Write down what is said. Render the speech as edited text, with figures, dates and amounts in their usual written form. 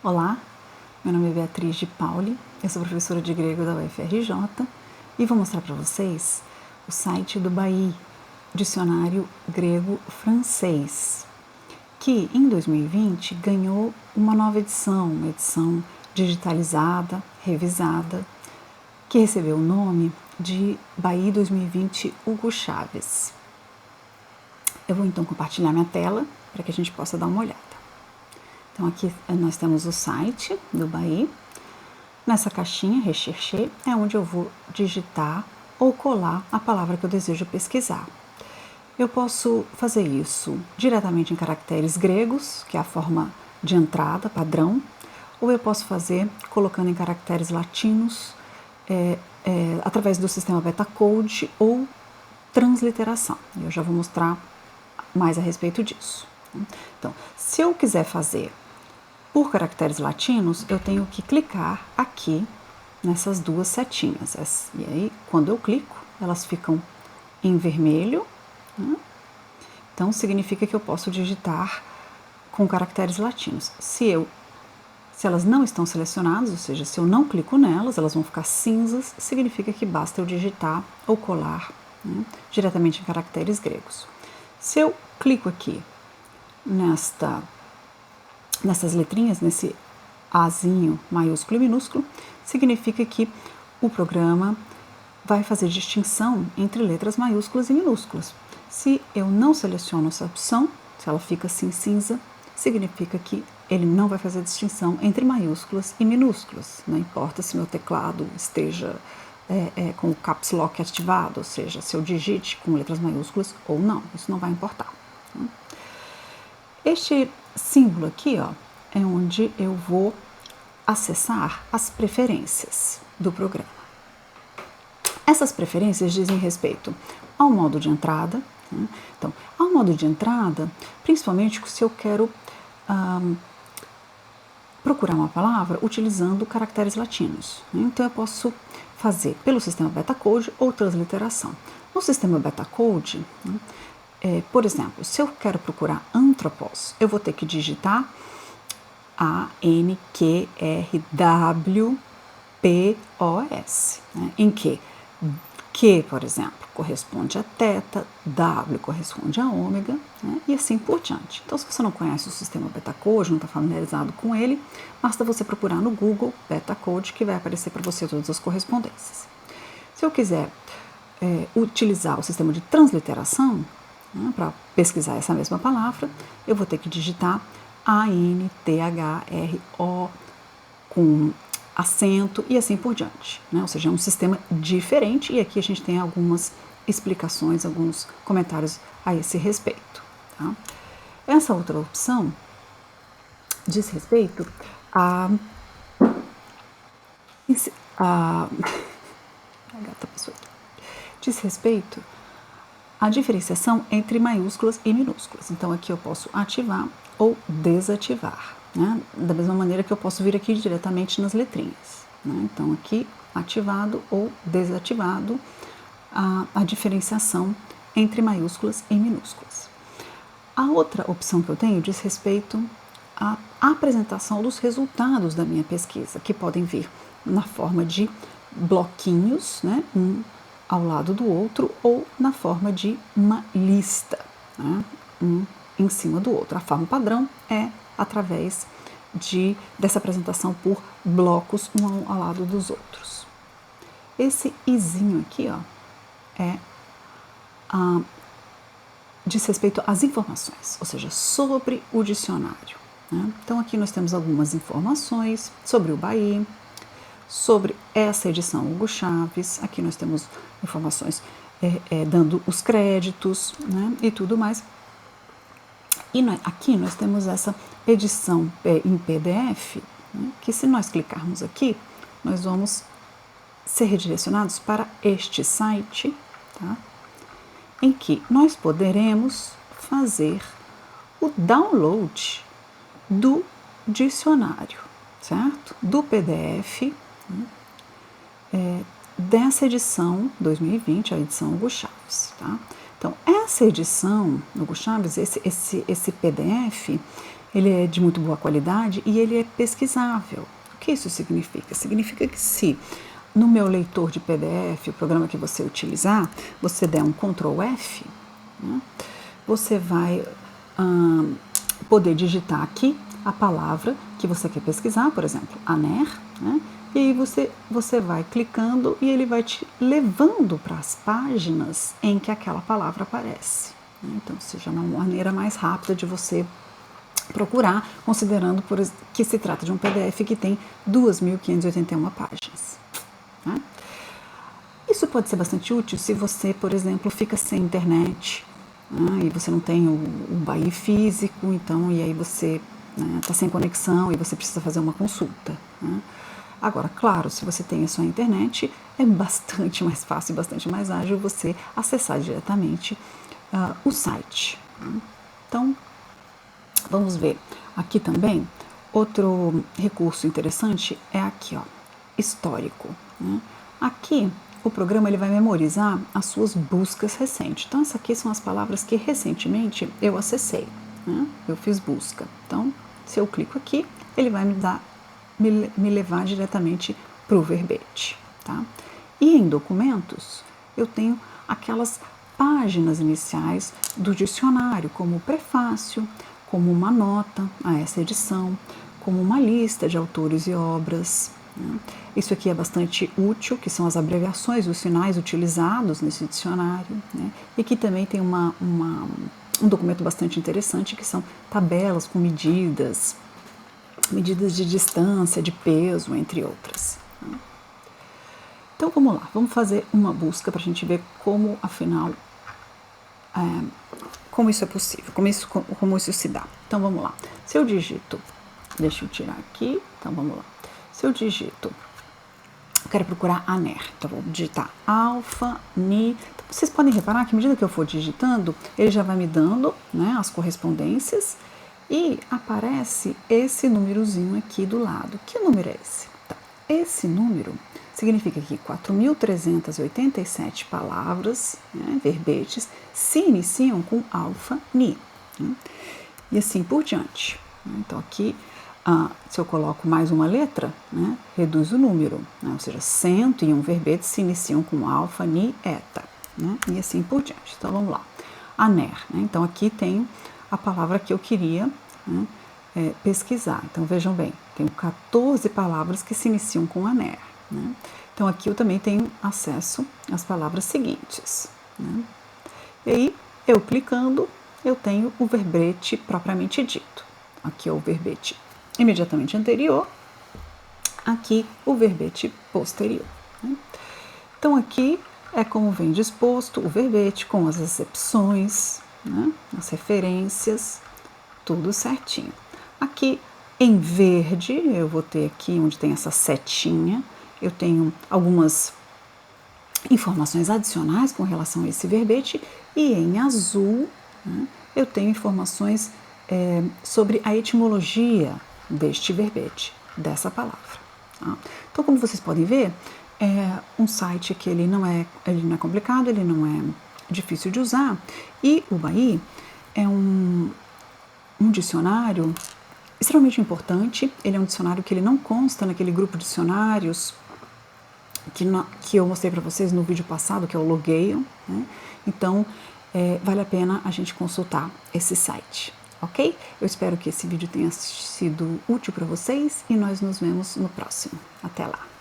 Olá, meu nome é Beatriz de Pauli, eu sou professora de grego da UFRJ e vou mostrar para vocês o site do Baí, Dicionário Grego-Francês, que em 2020 ganhou uma nova edição, uma edição digitalizada, revisada, que recebeu o nome de Baí 2020 Hugo Chávez. Eu vou então compartilhar minha tela para que a gente possa dar uma olhada. Então aqui nós temos o site do Baí. Nessa caixinha, rechercher, é onde eu vou digitar ou colar a palavra que eu desejo pesquisar. Eu posso fazer isso diretamente em caracteres gregos, que é a forma de entrada, padrão, ou eu posso fazer colocando em caracteres latinos, através do sistema Betacode ou transliteração. Eu já vou mostrar mais a respeito disso. Então, se eu quiser fazer por caracteres latinos, eu tenho que clicar aqui nessas duas setinhas. E aí, quando eu clico, elas ficam em vermelho. Então, significa que eu posso digitar com caracteres latinos. Se elas não estão selecionadas, ou seja, se eu não clico nelas, elas vão ficar cinzas, significa que basta eu digitar ou colar diretamente em caracteres gregos. Se eu clico aqui nessas letrinhas, nesse Azinho maiúsculo e minúsculo, significa que o programa vai fazer distinção entre letras maiúsculas e minúsculas. Se eu não seleciono essa opção, se ela fica assim cinza, significa que ele não vai fazer distinção entre maiúsculas e minúsculas. Não importa se meu teclado esteja com o Caps Lock ativado, ou seja, se eu digite com letras maiúsculas ou não, isso não vai importar. Este símbolo aqui, ó, é onde eu vou acessar as preferências do programa. Essas preferências dizem respeito ao modo de entrada. Então, ao modo de entrada, principalmente se eu quero procurar uma palavra utilizando caracteres latinos. Então, eu posso fazer pelo sistema Betacode ou transliteração. No sistema Betacode, por exemplo, se eu quero procurar anthropos, eu vou ter que digitar ANQRWPOS, em que, por exemplo, corresponde a θ, W corresponde a ômega, e assim por diante. Então, se você não conhece o sistema Betacode, não está familiarizado com ele, basta você procurar no Google Betacode, que vai aparecer para você todas as correspondências. Se eu quiser utilizar o sistema de transliteração, para pesquisar essa mesma palavra, eu vou ter que digitar ANTHRO com acento e assim por diante. Ou seja, é um sistema diferente e aqui a gente tem algumas explicações, alguns comentários a esse respeito. Tá? Essa outra opção diz respeito a diz respeito à diferenciação entre maiúsculas e minúsculas. Então, aqui eu posso ativar ou desativar, da mesma maneira que eu posso vir aqui diretamente nas letrinhas. Então, aqui, ativado ou desativado a diferenciação entre maiúsculas e minúsculas. A outra opção que eu tenho diz respeito à apresentação dos resultados da minha pesquisa, que podem vir na forma de bloquinhos, um ao lado do outro, ou na forma de uma lista, um em cima do outro. A forma padrão é através dessa apresentação por blocos um ao lado dos outros. Esse izinho aqui, ó, diz respeito às informações, ou seja, sobre o dicionário. Então aqui nós temos algumas informações sobre o Baí, sobre essa edição Hugo Chávez. Aqui nós temos informações dando os créditos, e tudo mais. E aqui nós temos essa edição em PDF, que se nós clicarmos aqui, nós vamos ser redirecionados para este site, tá? Em que nós poderemos fazer o download do dicionário, certo? Do PDF, dessa edição 2020, a edição Hugo Chávez, tá? Então, essa edição Hugo Chávez, esse PDF, ele é de muito boa qualidade e ele é pesquisável. O que isso significa? Significa que se no meu leitor de PDF, o programa que você utilizar, você der um Ctrl F, né, você vai poder digitar aqui a palavra que você quer pesquisar, por exemplo, ANER, né, e aí você vai clicando e ele vai te levando para as páginas em que aquela palavra aparece. Né? Então, seja uma maneira mais rápida de você procurar, considerando que se trata de um PDF que tem 2.581 páginas. Né? Isso pode ser bastante útil se você, por exemplo, fica sem internet, né, e você não tem o BAI físico, então, e aí você está sem conexão e você precisa fazer uma consulta. Né? Agora, claro, se você tem a sua internet, é bastante mais fácil e bastante mais ágil você acessar diretamente o site. Né? Então, vamos ver aqui também. Outro recurso interessante é aqui, ó, histórico. Né? Aqui, o programa ele vai memorizar as suas buscas recentes. Então, essas aqui são as palavras que recentemente eu acessei. Né? Eu fiz busca. Então, se eu clico aqui, ele vai me levar diretamente para o verbete. Tá? E em documentos, eu tenho aquelas páginas iniciais do dicionário, como o prefácio, como uma nota a essa edição, como uma lista de autores e obras. Né? Isso aqui é bastante útil, que são as abreviações, os sinais utilizados nesse dicionário, né? E que também tem um documento bastante interessante, que são tabelas com medidas de distância, de peso, entre outras. Né? Então vamos lá, vamos fazer uma busca para a gente ver como, afinal, como isso é possível, como isso se dá. Então vamos lá, se eu digito, deixa eu tirar aqui, então vamos lá, se eu digito, eu quero procurar ANER, então vou digitar alfa, ni, então, vocês podem reparar que à medida que eu for digitando, ele já vai me dando, né, as correspondências e aparece esse númerozinho aqui do lado. Que número é esse? Então, esse número significa que 4.387 palavras, né, verbetes, se iniciam com alfa, ni, né, e assim por diante. Então aqui, se eu coloco mais uma letra, né, reduz o número, né, ou seja, 101 verbetes se iniciam com alfa, ni, eta, né, e assim por diante. Então vamos lá, ANER, né, então aqui tem a palavra que eu queria, né, pesquisar. Então vejam bem, tenho 14 palavras que se iniciam com ANER. Né? Então aqui eu também tenho acesso às palavras seguintes. Né? E aí, eu clicando, eu tenho o verbete propriamente dito. Aqui é o verbete imediatamente anterior, aqui o verbete posterior. Né? Então aqui é como vem disposto o verbete, com as acepções, né? As referências, tudo certinho. Aqui em verde, eu vou ter aqui onde tem essa setinha, eu tenho algumas informações adicionais com relação a esse verbete, e em azul, né, eu tenho informações sobre a etimologia deste verbete, dessa palavra. Tá? Então, como vocês podem ver, é um site que ele não é complicado, ele não é difícil de usar, e o BAI é um dicionário extremamente importante. Ele é um dicionário que ele não consta naquele grupo de dicionários que eu mostrei para vocês no vídeo passado, que é o Logueio, né? Então, vale a pena a gente consultar esse site, ok? Eu espero que esse vídeo tenha sido útil para vocês e nós nos vemos no próximo. Até lá!